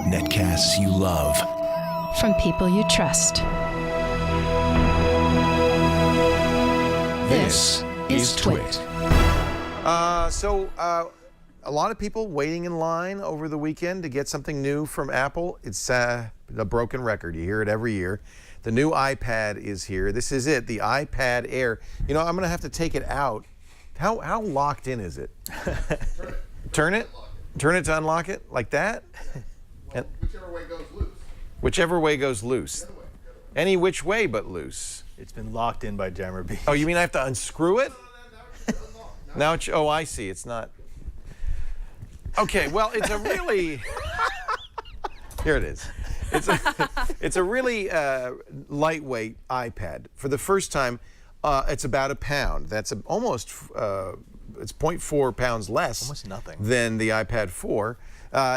Netcasts you love. From people you trust. This is Twit. A lot of people waiting in line over the weekend to get something new from Apple. It's a broken record. You hear it every year. The new iPad is here. This is it, the iPad Air. You know, I'm going to have to take it out. How locked in is it? Turn it? Turn it to unlock it? Like that? Well, whichever way goes loose. Whichever way goes loose. The other way. Any which way but loose. It's been locked in by jammer beads. Oh, you mean I have to unscrew it? No. Now it's, oh, I see. It's not. Okay, well, it's a really. Here it is. It's a really lightweight iPad. For the first time, it's about a pound. That's almost, it's 0.4 pounds less. Almost nothing. Than the iPad 4.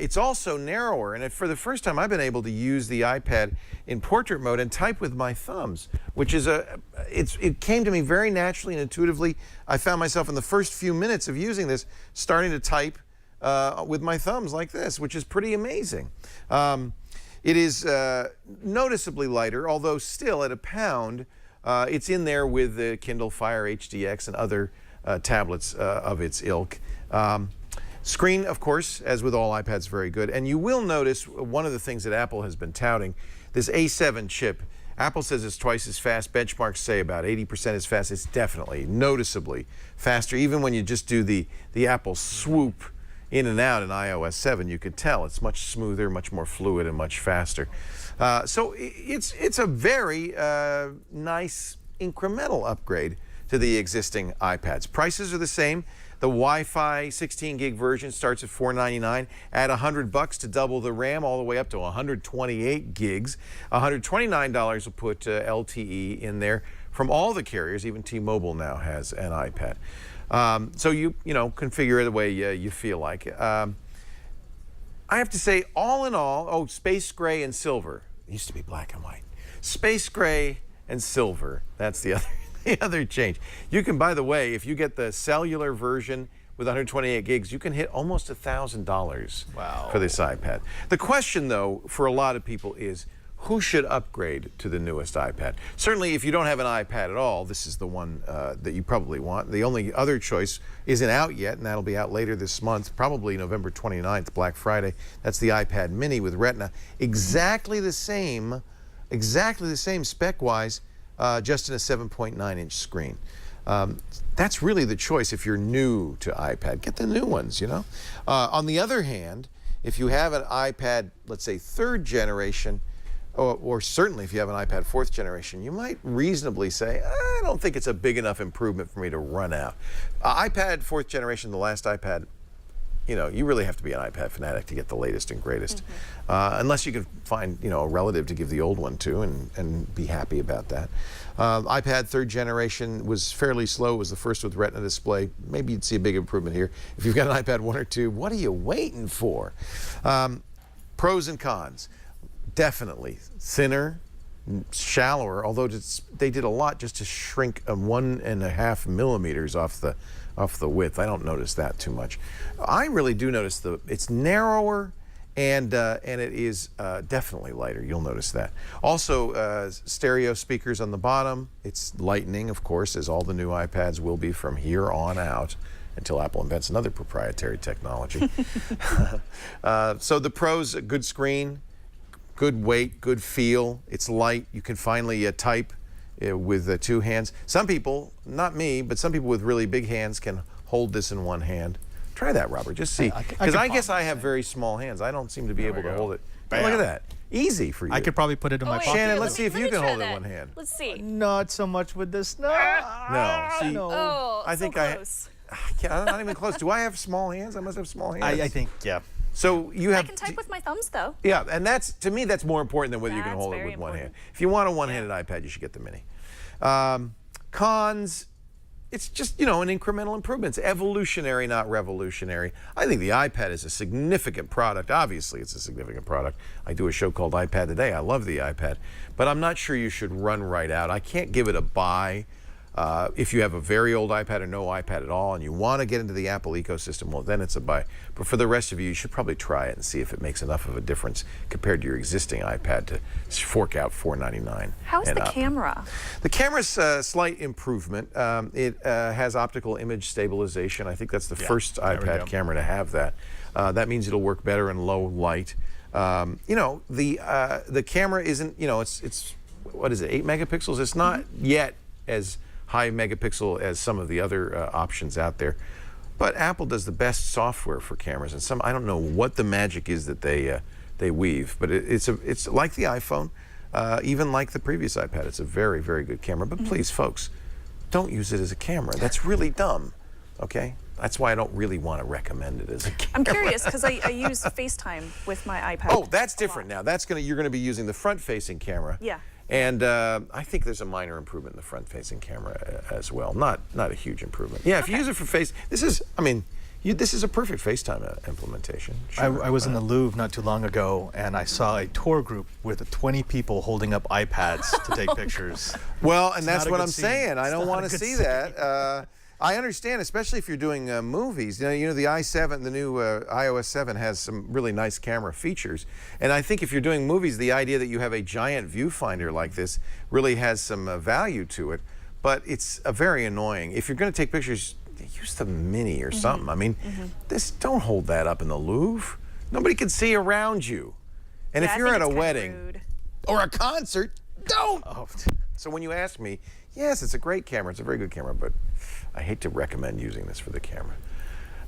It's also narrower, and for the first time, I've been able to use the iPad in portrait mode and type with my thumbs, which is it came to me very naturally and intuitively. I found myself in the first few minutes of using this starting to type with my thumbs like this, which is pretty amazing. It is noticeably lighter, although still at a pound. It's in there with the Kindle Fire HDX and other tablets of its ilk. Screen, of course, as with all iPads, very good. And you will notice one of the things that Apple has been touting, this A7 chip. Apple says it's twice as fast. Benchmarks say about 80% as fast. It's definitely, noticeably faster. Even when you just do the Apple swoop in and out in iOS 7, you could tell it's much smoother, much more fluid, and much faster. So it's a very nice incremental upgrade to the existing iPads. Prices are the same. The Wi-Fi 16 gig version starts at $499. Add $100 to double the RAM, all the way up to 128 gigs. $129 will put LTE in there from all the carriers. Even T-Mobile now has an iPad. So you configure it the way you feel like. I have to say, all in all, space gray and silver. It used to be black and white. Space gray and silver. That's the other change. You can, by the way, if you get the cellular version with 128 gigs, you can hit almost $1,000 for this iPad. The question, though, for a lot of people is, who should upgrade to the newest iPad? Certainly, if you don't have an iPad at all, this is the one that you probably want. The only other choice isn't out yet, and that'll be out later this month, probably November 29th, Black Friday. That's the iPad Mini with Retina. Exactly the same spec-wise, just in a 7.9-inch screen. That's really the choice if you're new to iPad. Get the new ones, you know? On the other hand, if you have an iPad, let's say, 3rd generation, or certainly if you have an iPad 4th generation, you might reasonably say, I don't think it's a big enough improvement for me to run out. iPad 4th generation, the last iPad, you really have to be an iPad fanatic to get the latest and greatest. Unless you can find, a relative to give the old one to and be happy about that. iPad 3rd generation was fairly slow. It was the first with Retina display. Maybe you'd see a big improvement here. If you've got an iPad 1 or 2, what are you waiting for? Pros and cons. Definitely thinner, shallower, although they did a lot just to shrink 1.5 millimeters off the width. I don't notice that too much. I really do notice it's narrower and it is definitely lighter. You'll notice that. Also, stereo speakers on the bottom. It's lightning, of course, as all the new iPads will be from here on out, until Apple invents another proprietary technology. So the pros: a good screen, good weight, good feel. It's light. You can finally type with 2 hands. Some people, not me, but some people with really big hands can hold this in one hand. Try that, Robert. Just see. Because I guess I have very small hands. I don't seem to be able to hold it. Look at that. Easy for you. I could probably put it in my pocket. Shannon, let's see if you can hold it in one hand. Let's see. Not so much with this. No. No. See, No. Oh, I think close. I'm not even close. Do I have small hands? I must have small hands. I think, yeah. So you have. I can type with my thumbs, though. Yeah, and to me, that's more important than whether you can That's hold it very with one hand. important. If you want a one-handed iPad, you should get the Mini. Cons, it's just, an incremental improvement. It's evolutionary, not revolutionary. I think the iPad is a significant product. Obviously, it's a significant product. I do a show called iPad Today. I love the iPad, but I'm not sure you should run right out. I can't give it a buy. If you have a very old iPad or no iPad at all and you want to get into the Apple ecosystem, well, then it's a buy. But for the rest of you, you should probably try it and see if it makes enough of a difference compared to your existing iPad to fork out $499. How's the camera? The camera's a slight improvement. It has optical image stabilization. I think that's the first iPad camera to have that. That means it'll work better in low light. You know, the camera isn't, you know, it's what is it, 8 megapixels? It's not yet as high megapixel as some of the other options out there. But Apple does the best software for cameras, and I don't know what the magic is that they weave, but it's like the iPhone, even like the previous iPad. It's a very, very good camera. But please, folks, don't use it as a camera. That's really dumb, okay? That's why I don't really want to recommend it as a camera. I'm curious because I use FaceTime with my iPad. Oh, that's different now. That's you're gonna be using the front-facing camera. Yeah. And I think there's a minor improvement in the front-facing camera as well. Not a huge improvement. Yeah, if you use it for this is a perfect FaceTime implementation. Sure. I was in the Louvre not too long ago, and I saw a tour group with 20 people holding up iPads to take pictures. Well, and that's not a what good I'm scene. saying. I don't want to It's not a see good that. I understand, especially if you're doing movies. You know, the i7, the new iOS 7 has some really nice camera features. And I think if you're doing movies, the idea that you have a giant viewfinder like this really has some value to it. But it's very annoying. If you're going to take pictures, use the Mini or something. I mean, don't hold that up in the Louvre. Nobody can see around you. And if you're at a wedding or a concert, don't. Oh. So when you ask me, yes, it's a great camera. It's a very good camera, but I hate to recommend using this for the camera.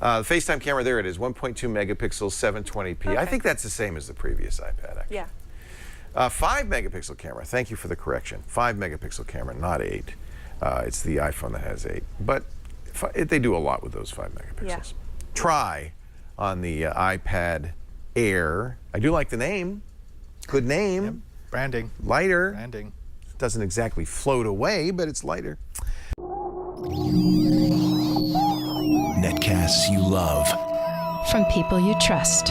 The FaceTime camera, there it is, 1.2 megapixels, 720p. Okay. I think that's the same as the previous iPad, actually. Yeah. 5 megapixel camera. Thank you for the correction. 5 megapixel camera, not 8. It's the iPhone that has 8. But they do a lot with those 5 megapixels. Yeah. Try on the iPad Air. I do like the name. Good name. Yep. Branding. Lighter. Branding. Doesn't exactly float away, but it's lighter. Netcasts you love. From people you trust.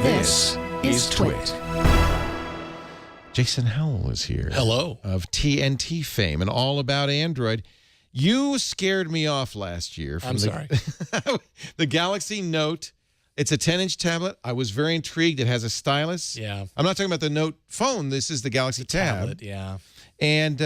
This is Twit. Jason Howell is here. Hello. Of TNT fame and all about Android. You scared me off last year. I'm sorry. The Galaxy Note. It's a 10-inch tablet. I was very intrigued. It has a stylus. Yeah. I'm not talking about the Note phone. This is the Galaxy Tab. Tablet, yeah. And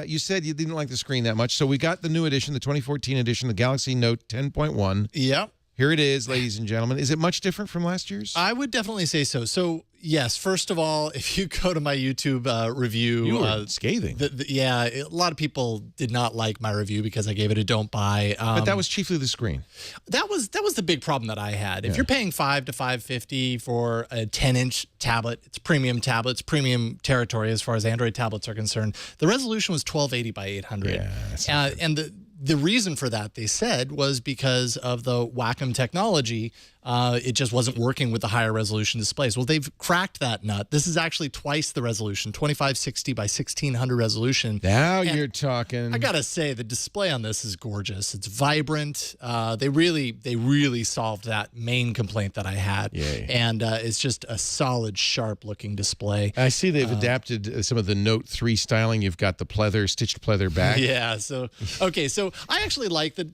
you said you didn't like the screen that much. So we got the new edition, the 2014 edition, the Galaxy Note 10.1. Yep. Here it is, ladies and gentlemen. Is it much different from last year's? I would definitely say so. So, yes, first of all, if you go to my YouTube review... You were scathing. Yeah, a lot of people did not like my review because I gave it a don't buy. But that was chiefly the screen. That was the big problem that I had. If you're paying $5 to $5.50 for a 10-inch tablet, it's premium tablet, it's premium territory as far as Android tablets are concerned. The resolution was 1280 by 800. Yeah, and the reason for that, they said, was because of the Wacom technology. It just wasn't working with the higher resolution displays. Well, they've cracked that nut. This is actually twice the resolution, 2560 by 1600 resolution. Now And you're talking. I gotta say, the display on this is gorgeous. It's vibrant. They really solved that main complaint that I had. Yay. And it's just a solid, sharp-looking display. I see they've adapted some of the Note 3 styling. You've got the pleather, stitched pleather back. Yeah. So okay. So I actually like the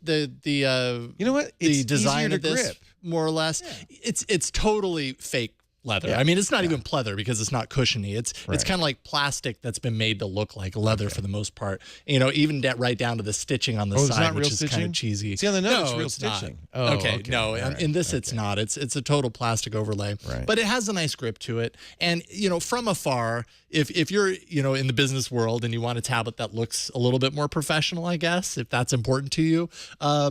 You know what? the It's design easier of to this grip. more or less. It's totally fake leather. I mean, it's not even pleather because it's not cushiony. It's kind of like plastic that's been made to look like leather for the most part. You know, even right down to the stitching on the it's side, not which real is kind stitching? of cheesy. See, on the Note, it's No, real it's not. stitching. Oh, okay. okay. No, All right. in this it's not. It's a total plastic overlay. Right. But it has a nice grip to it. And you know, from afar, if you're in the business world and you want a tablet that looks a little bit more professional, I guess, if that's important to you,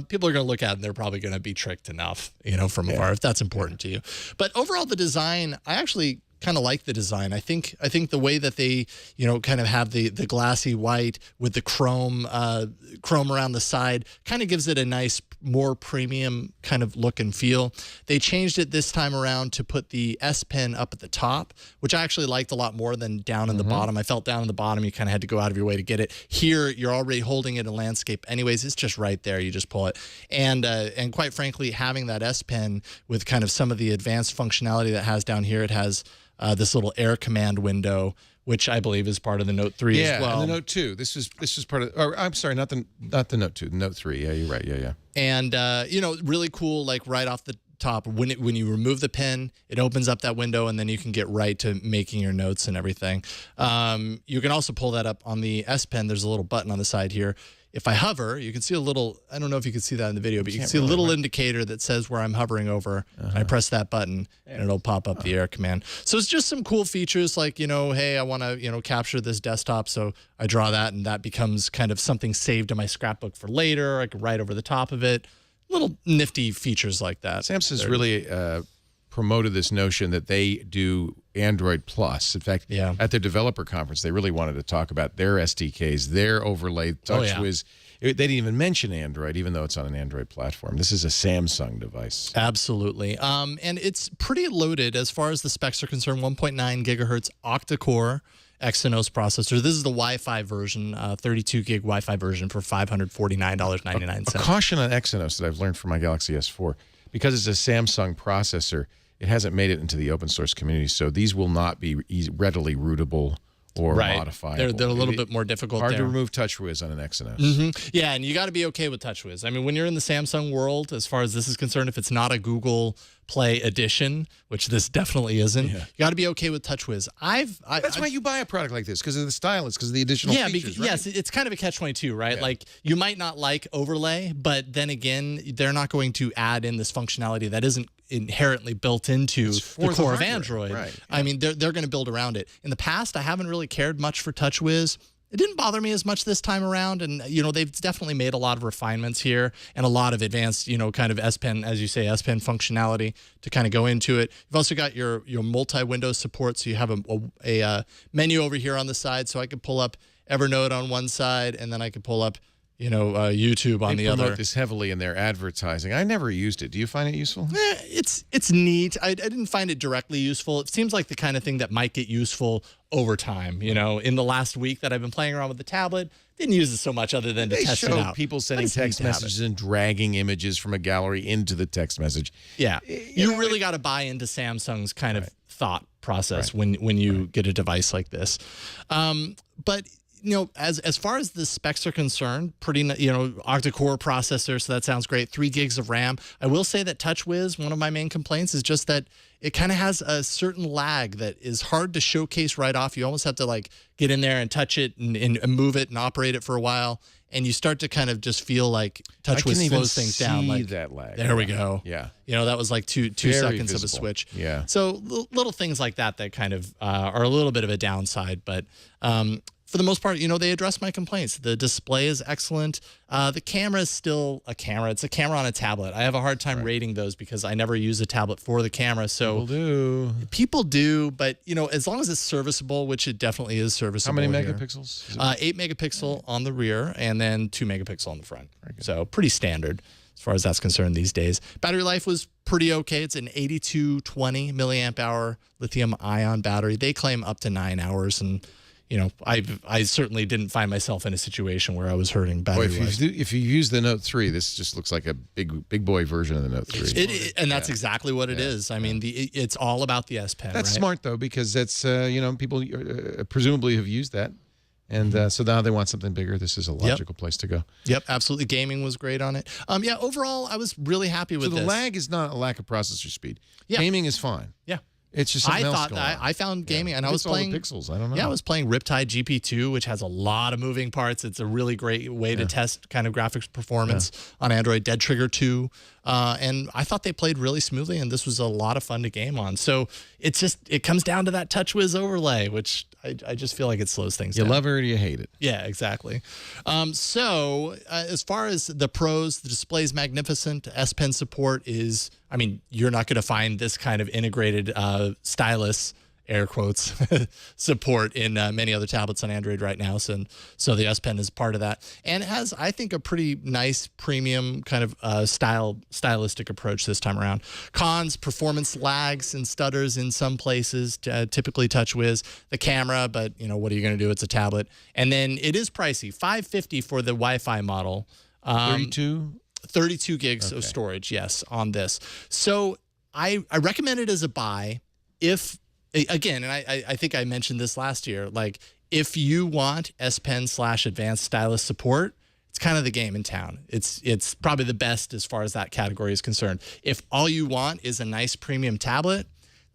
people are going to look at it and they're probably going to be tricked enough, from afar, if that's important to you. But overall, the design, I actually kind of like the design. I think the way that they, kind of have the glassy white with the chrome around the side kind of gives it a nice, more premium kind of look and feel. They changed it this time around to put the S Pen up at the top, which I actually liked a lot more than down in the bottom. I felt down in the bottom, you kind of had to go out of your way to get it. Here, you're already holding it in landscape anyways. It's just right there. You just pull it. And quite frankly, having that S Pen with kind of some of the advanced functionality that it has down here, it has this little air command window which I believe is part of the Note 3 as well. and the Note 2. This is part of. Or I'm sorry, not the Note 2, the Note 3. Yeah, you're right. Yeah. And really cool, like right off the top, when you remove the pen, it opens up that window, and then you can get right to making your notes and everything. You can also pull that up on the S Pen. There's a little button on the side here. If I hover, you can see a little, I don't know if you can see that in the video, but you can see a little indicator that says where I'm hovering over. And I press that button, and it'll pop up the air command. So it's just some cool features like, hey, I want to, capture this desktop. So I draw that, and that becomes kind of something saved in my scrapbook for later. I can write over the top of it. Little nifty features like that. Samsung's really promoted this notion that they do Android Plus. In fact, at their developer conference, they really wanted to talk about their SDKs, their overlay. TouchWiz. They didn't even mention Android, even though it's on an Android platform. This is a Samsung device. Absolutely. And it's pretty loaded as far as the specs are concerned. 1.9 gigahertz octa-core Exynos processor. This is the Wi-Fi version, 32 gig Wi-Fi version for $549.99. A caution on Exynos that I've learned from my Galaxy S4, because it's a Samsung processor, it hasn't made it into the open source community, so these will not be readily rootable or modifiable. They're a little bit more difficult. Hard to remove TouchWiz on an Exynos. Yeah, and you got to be okay with TouchWiz. I mean, when you're in the Samsung world, as far as this is concerned, if it's not a Google Play edition, which this definitely isn't, you got to be okay with TouchWiz. That's why you buy a product like this, because of the stylus, because of the additional features, right? Yes, it's kind of a catch-22, right? Like, you might not like overlay, but then again, they're not going to add in this functionality that isn't inherently built into the core of Android. Right. I mean, they're going to build around it. In the past, I haven't really cared much for TouchWiz. It didn't bother me as much this time around, and they've definitely made a lot of refinements here and a lot of advanced kind of S Pen, as you say, S Pen functionality to kind of go into it. You've also got your multi-window support, so you have a menu over here on the side, so I could pull up Evernote on one side, and then I could pull up YouTube on the other. They promote this heavily in their advertising. I never used it. Do you find it useful? It's neat. I didn't find it directly useful. It seems like the kind of thing that might get useful over time. In the last week that I've been playing around with the tablet, didn't use it so much other than to test it out. People sending text messages and dragging images from a gallery into the text message. Yeah, you really got to buy into Samsung's kind of thought process when you get a device like this. But as far as the specs are concerned, pretty, octa-core processor, so that sounds great. 3 gigs of RAM. I will say that TouchWiz, one of my main complaints is just that it kind of has a certain lag that is hard to showcase right off. You almost have to get in there and touch it and move it and operate it for a while, and you start to kind of just feel like TouchWiz slows things down. That lag. There we go. Yeah. That was like two seconds visible. of a switch. Yeah. So little things like that kind of are a little bit of a downside, but for the most part, they address my complaints. The display is excellent. The camera is still a camera. It's a camera on a tablet. I have a hard time rating those because I never use a tablet for the camera. So people do, but as long as it's serviceable, which it definitely is serviceable. How many megapixels? 8 megapixel on the rear, and then 2 megapixel on the front. So pretty standard as far as that's concerned these days. Battery life was pretty okay. It's an 8220 milliamp hour lithium ion battery. They claim up to 9 hours, and I certainly didn't find myself in a situation where I was hurting battery life. If you use the Note 3, this just looks like a big boy version of the Note 3. And that's exactly what it is. I mean, it's all about the S Pen. That's smart, though, because that's, people presumably have used that. And so now they want something bigger. This is a logical place to go. Yep, absolutely. Gaming was great on it. Overall, I was really happy with this. So the lag is not a lack of processor speed. Yeah. Gaming is fine. Yeah. It's just something else going on. I found gaming, and I was all playing the pixels. I don't know. Yeah, I was playing Riptide GP2, which has a lot of moving parts. It's a really great way to test kind of graphics performance on Android. Dead Trigger 2, and I thought they played really smoothly, and this was a lot of fun to game on. So it comes down to that TouchWiz overlay, which I just feel like it slows things down. You love it or you hate it. Yeah, exactly. As far as the pros, the display is magnificent. S Pen support is, you're not going to find this kind of integrated stylus, air quotes, support in many other tablets on Android right now. So the S Pen is part of that. And it has, I think, a pretty nice premium kind of stylistic approach this time around. Cons, performance lags and stutters in some places, typically TouchWiz. The camera, but what are you going to do? It's a tablet. And then it is pricey, $550 for the Wi-Fi model. 32 gigs of storage, yes, on this. So I recommend it as a buy if again, and I think I mentioned this last year, like if you want S Pen / advanced stylus support, it's kind of the game in town. It's probably the best as far as that category is concerned. If all you want is a nice premium tablet,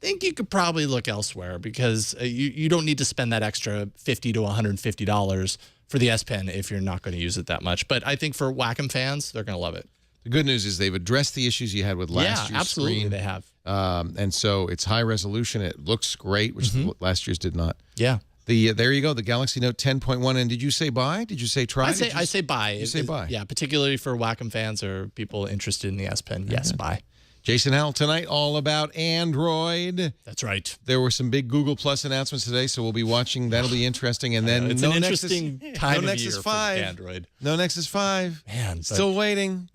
I think you could probably look elsewhere, because you don't need to spend that extra $50 to $150 for the S Pen if you're not going to use it that much. But I think for Wacom fans, they're going to love it. The good news is they've addressed the issues you had with last year's absolutely screen. They have. And so it's high resolution. It looks great, which last year's did not. Yeah. There you go, the Galaxy Note 10.1. And did you say buy? Did you say try? I say buy. You say buy. Yeah, particularly for Wacom fans or people interested in the S Pen. Yes, buy. Jason Howell tonight, all about Android. That's right. There were some big Google Plus announcements today, so we'll be watching. That'll be interesting. And then it's no an interesting time no of year Nexus 5. for Android. No Nexus 5. Man, still waiting.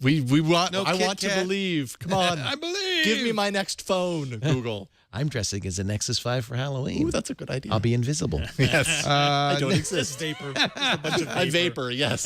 We want. No I Kit want to Kat. believe. Come on, I believe. Give me my next phone, Google. I'm dressing as a Nexus 5 for Halloween. Ooh, that's a good idea. I'll be invisible. Yes. I don't exist. Vapor. I vapor. Yes.